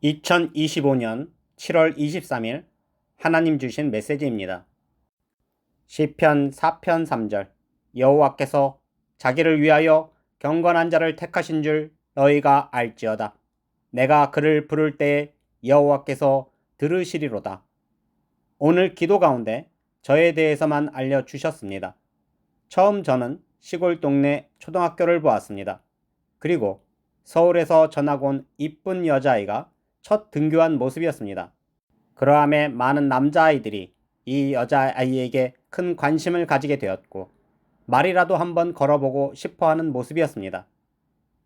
2025년 7월 23일 하나님 주신 메시지입니다. 시편 4편 3절 여호와께서 자기를 위하여 경건한 자를 택하신 줄 너희가 알지어다. 내가 그를 부를 때에 여호와께서 들으시리로다. 오늘 기도 가운데 저에 대해서만 알려주셨습니다. 처음 저는 시골 동네 초등학교를 보았습니다. 그리고 서울에서 전학 온 이쁜 여자아이가 첫 등교한 모습이었습니다. 그러함에 많은 남자아이들이 이 여자아이에게 큰 관심을 가지게 되었고 말이라도 한번 걸어보고 싶어하는 모습이었습니다.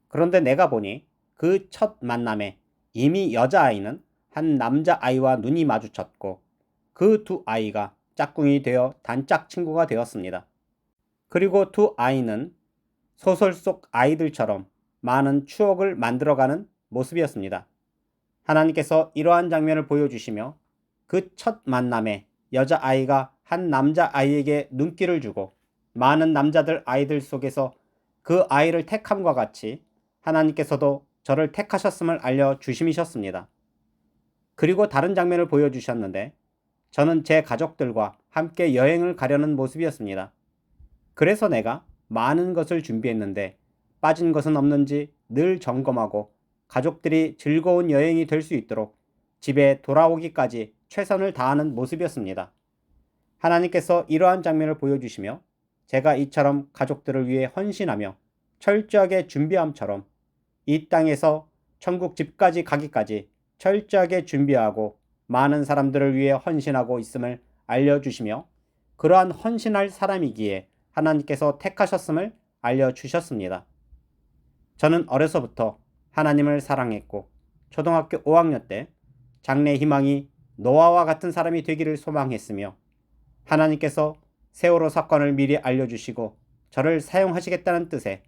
그런데 내가 보니 그 첫 만남에 이미 여자아이는 한 남자아이와 눈이 마주쳤고 그 두 아이가 짝꿍이 되어 단짝 친구가 되었습니다. 그리고 두 아이는 소설 속 아이들처럼 많은 추억을 만들어가는 모습이었습니다. 하나님께서 이러한 장면을 보여주시며 그 첫 만남에 여자아이가 한 남자아이에게 눈길을 주고 많은 남자들 아이들 속에서 그 아이를 택함과 같이 하나님께서도 저를 택하셨음을 알려주심이셨습니다. 그리고 다른 장면을 보여주셨는데 저는 제 가족들과 함께 여행을 가려는 모습이었습니다. 그래서 내가 많은 것을 준비했는데 빠진 것은 없는지 늘 점검하고 가족들이 즐거운 여행이 될 수 있도록 집에 돌아오기까지 최선을 다하는 모습이었습니다. 하나님께서 이러한 장면을 보여주시며 제가 이처럼 가족들을 위해 헌신하며 철저하게 준비함처럼 이 땅에서 천국 집까지 가기까지 철저하게 준비하고 많은 사람들을 위해 헌신하고 있음을 알려주시며 그러한 헌신할 사람이기에 하나님께서 택하셨음을 알려주셨습니다. 저는 어려서부터 하나님을 사랑했고 초등학교 5학년 때 장래 희망이 노아와 같은 사람이 되기를 소망했으며 하나님께서 세월호 사건을 미리 알려주시고 저를 사용하시겠다는 뜻에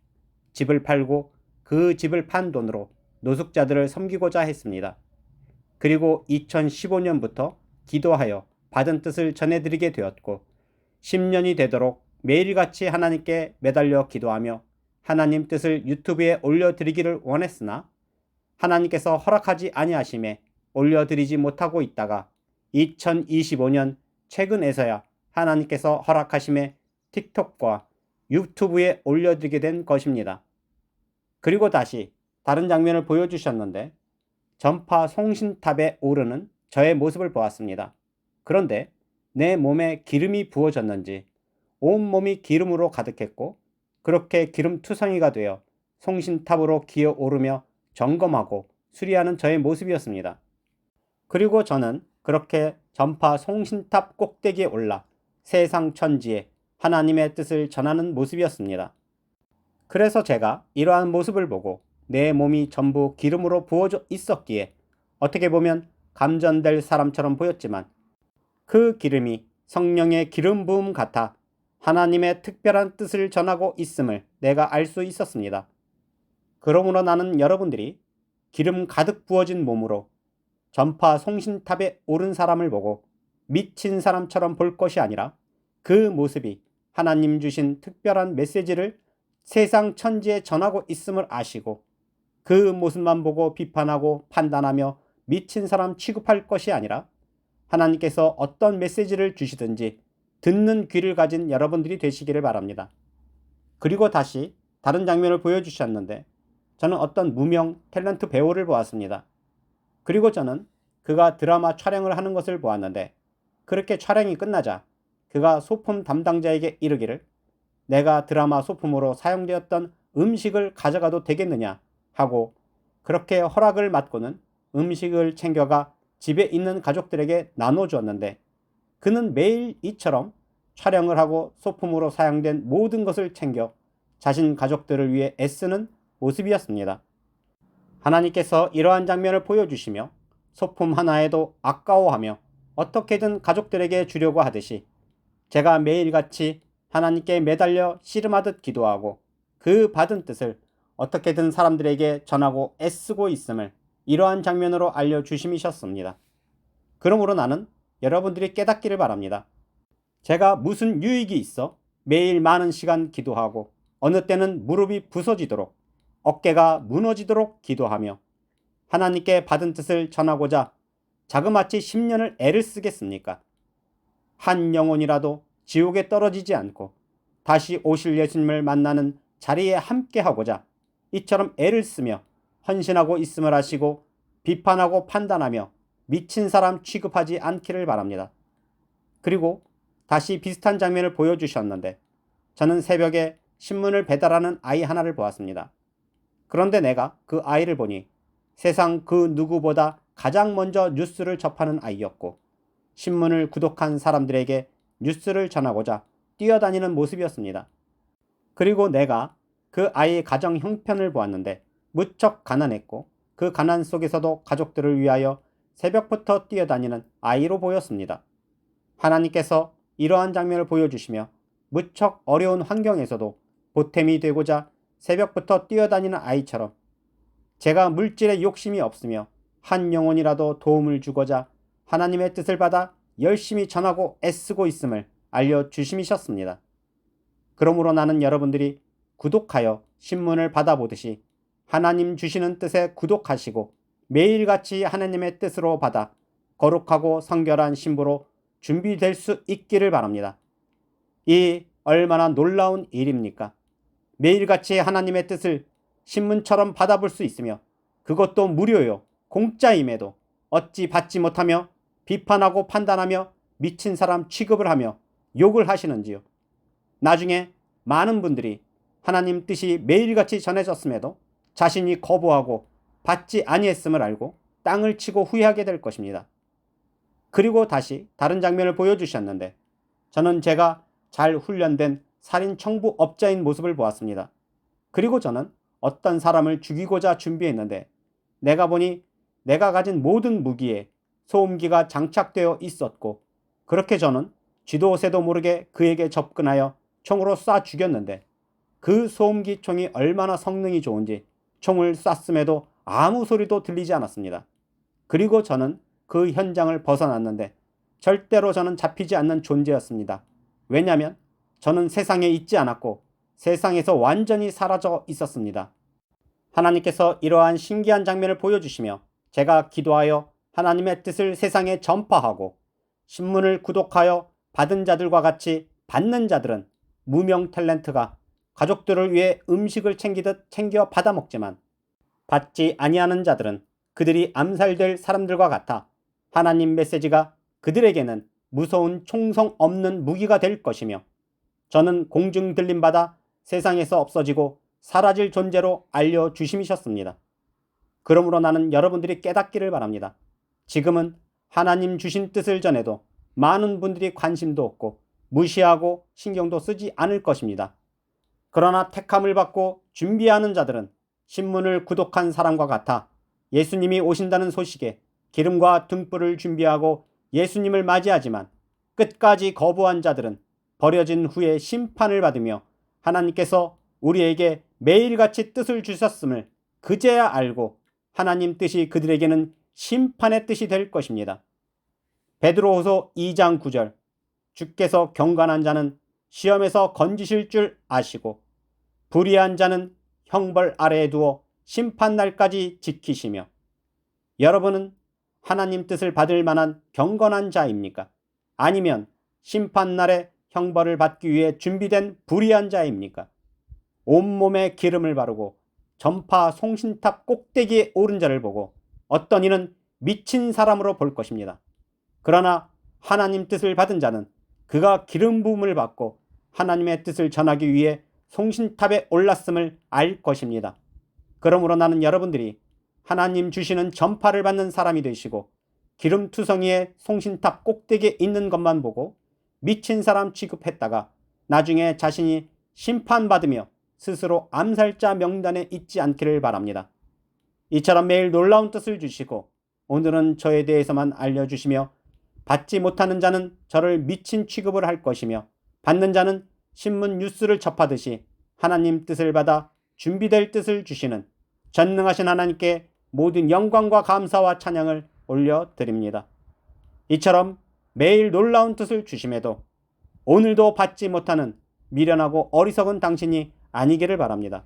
집을 팔고 그 집을 판 돈으로 노숙자들을 섬기고자 했습니다. 그리고 2015년부터 기도하여 받은 뜻을 전해드리게 되었고 10년이 되도록 매일같이 하나님께 매달려 기도하며 하나님 뜻을 유튜브에 올려드리기를 원했으나 하나님께서 허락하지 아니하심에 올려드리지 못하고 있다가 2025년 최근에서야 하나님께서 허락하심에 틱톡과 유튜브에 올려드리게 된 것입니다. 그리고 다시 다른 장면을 보여주셨는데 전파 송신탑에 오르는 저의 모습을 보았습니다. 그런데 내 몸에 기름이 부어졌는지 온몸이 기름으로 가득했고 그렇게 기름투성이가 되어 송신탑으로 기어오르며 점검하고 수리하는 저의 모습이었습니다. 그리고 저는 그렇게 전파 송신탑 꼭대기에 올라 세상 천지에 하나님의 뜻을 전하는 모습이었습니다. 그래서 제가 이러한 모습을 보고 내 몸이 전부 기름으로 부어져 있었기에 어떻게 보면 감전될 사람처럼 보였지만 그 기름이 성령의 기름 부음 같아 하나님의 특별한 뜻을 전하고 있음을 내가 알 수 있었습니다. 그러므로 나는 여러분들이 기름 가득 부어진 몸으로 전파 송신탑에 오른 사람을 보고 미친 사람처럼 볼 것이 아니라 그 모습이 하나님 주신 특별한 메시지를 세상 천지에 전하고 있음을 아시고 그 모습만 보고 비판하고 판단하며 미친 사람 취급할 것이 아니라 하나님께서 어떤 메시지를 주시든지 듣는 귀를 가진 여러분들이 되시기를 바랍니다. 그리고 다시 다른 장면을 보여주셨는데 저는 어떤 무명 탤런트 배우를 보았습니다. 그리고 저는 그가 드라마 촬영을 하는 것을 보았는데 그렇게 촬영이 끝나자 그가 소품 담당자에게 이르기를 내가 드라마 소품으로 사용되었던 음식을 가져가도 되겠느냐 하고 그렇게 허락을 받고는 음식을 챙겨가 집에 있는 가족들에게 나눠주었는데 그는 매일 이처럼 촬영을 하고 소품으로 사용된 모든 것을 챙겨 자신 가족들을 위해 애쓰는 모습이었습니다. 하나님께서 이러한 장면을 보여주시며 소품 하나에도 아까워하며 어떻게든 가족들에게 주려고 하듯이 제가 매일같이 하나님께 매달려 씨름하듯 기도하고 그 받은 뜻을 어떻게든 사람들에게 전하고 애쓰고 있음을 이러한 장면으로 알려주심이셨습니다. 그러므로 나는 여러분들이 깨닫기를 바랍니다. 제가 무슨 유익이 있어 매일 많은 시간 기도하고 어느 때는 무릎이 부서지도록 어깨가 무너지도록 기도하며 하나님께 받은 뜻을 전하고자 자그마치 10년을 애를 쓰겠습니까? 한 영혼이라도 지옥에 떨어지지 않고 다시 오실 예수님을 만나는 자리에 함께하고자 이처럼 애를 쓰며 헌신하고 있음을 아시고 비판하고 판단하며 미친 사람 취급하지 않기를 바랍니다. 그리고 다시 비슷한 장면을 보여주셨는데 저는 새벽에 신문을 배달하는 아이 하나를 보았습니다. 그런데 내가 그 아이를 보니 세상 그 누구보다 가장 먼저 뉴스를 접하는 아이였고 신문을 구독한 사람들에게 뉴스를 전하고자 뛰어다니는 모습이었습니다. 그리고 내가 그 아이의 가정 형편을 보았는데 무척 가난했고 그 가난 속에서도 가족들을 위하여 새벽부터 뛰어다니는 아이로 보였습니다. 하나님께서 이러한 장면을 보여주시며 무척 어려운 환경에서도 보탬이 되고자 새벽부터 뛰어다니는 아이처럼 제가 물질에 욕심이 없으며 한 영혼이라도 도움을 주고자 하나님의 뜻을 받아 열심히 전하고 애쓰고 있음을 알려주심이셨습니다. 그러므로 나는 여러분들이 구독하여 신문을 받아보듯이 하나님 주시는 뜻에 구독하시고 매일같이 하나님의 뜻으로 받아 거룩하고 성결한 신부로 준비될 수 있기를 바랍니다. 이 얼마나 놀라운 일입니까? 매일같이 하나님의 뜻을 신문처럼 받아볼 수 있으며 그것도 무료요 공짜임에도 어찌 받지 못하며 비판하고 판단하며 미친 사람 취급을 하며 욕을 하시는지요. 나중에 많은 분들이 하나님 뜻이 매일같이 전해졌음에도 자신이 거부하고 받지 아니했음을 알고 땅을 치고 후회하게 될 것입니다. 그리고 다시 다른 장면을 보여주셨는데 저는 제가 잘 훈련된 살인 청부업자인 모습을 보았습니다. 그리고 저는 어떤 사람을 죽이고자 준비했는데 내가 보니 내가 가진 모든 무기에 소음기가 장착되어 있었고 그렇게 저는 쥐도 새도 모르게 그에게 접근하여 총으로 쏴 죽였는데 그 소음기 총이 얼마나 성능이 좋은지 총을 쐈음에도 아무 소리도 들리지 않았습니다. 그리고 저는 그 현장을 벗어났는데 절대로 저는 잡히지 않는 존재였습니다. 왜냐하면 저는 세상에 있지 않았고 세상에서 완전히 사라져 있었습니다. 하나님께서 이러한 신기한 장면을 보여주시며 제가 기도하여 하나님의 뜻을 세상에 전파하고 신문을 구독하여 받은 자들과 같이 받는 자들은 무명 탤런트가 가족들을 위해 음식을 챙기듯 챙겨 받아먹지만 받지 아니하는 자들은 그들이 암살될 사람들과 같아 하나님 메시지가 그들에게는 무서운 총성 없는 무기가 될 것이며 저는 공중 들림받아 세상에서 없어지고 사라질 존재로 알려주심이셨습니다. 그러므로 나는 여러분들이 깨닫기를 바랍니다. 지금은 하나님 주신 뜻을 전해도 많은 분들이 관심도 없고 무시하고 신경도 쓰지 않을 것입니다. 그러나 택함을 받고 준비하는 자들은 신문을 구독한 사람과 같아 예수님이 오신다는 소식에 기름과 등불을 준비하고 예수님을 맞이하지만 끝까지 거부한 자들은 버려진 후에 심판을 받으며 하나님께서 우리에게 매일같이 뜻을 주셨음을 그제야 알고 하나님 뜻이 그들에게는 심판의 뜻이 될 것입니다. 베드로후서 2장 9절 주께서 경건한 자는 시험에서 건지실 줄 아시고 불의한 자는 형벌 아래에 두어 심판날까지 지키시며 여러분은 하나님 뜻을 받을 만한 경건한 자입니까? 아니면 심판날에 형벌을 받기 위해 준비된 불의한 자입니까? 온몸에 기름을 바르고 전파 송신탑 꼭대기에 오른 자를 보고 어떤 이는 미친 사람으로 볼 것입니다. 그러나 하나님 뜻을 받은 자는 그가 기름 부음을 받고 하나님의 뜻을 전하기 위해 송신탑에 올랐음을 알 것입니다. 그러므로 나는 여러분들이 하나님 주시는 전파를 받는 사람이 되시고 기름투성이의 송신탑 꼭대기에 있는 것만 보고 미친 사람 취급했다가 나중에 자신이 심판받으며 스스로 암살자 명단에 있지 않기를 바랍니다. 이처럼 매일 놀라운 뜻을 주시고 오늘은 저에 대해서만 알려주시며 받지 못하는 자는 저를 미친 취급을 할 것이며 받는 자는 신문 뉴스를 접하듯이 하나님 뜻을 받아 준비될 뜻을 주시는 전능하신 하나님께 모든 영광과 감사와 찬양을 올려드립니다. 이처럼 매일 놀라운 뜻을 주심에도 오늘도 받지 못하는 미련하고 어리석은 당신이 아니기를 바랍니다.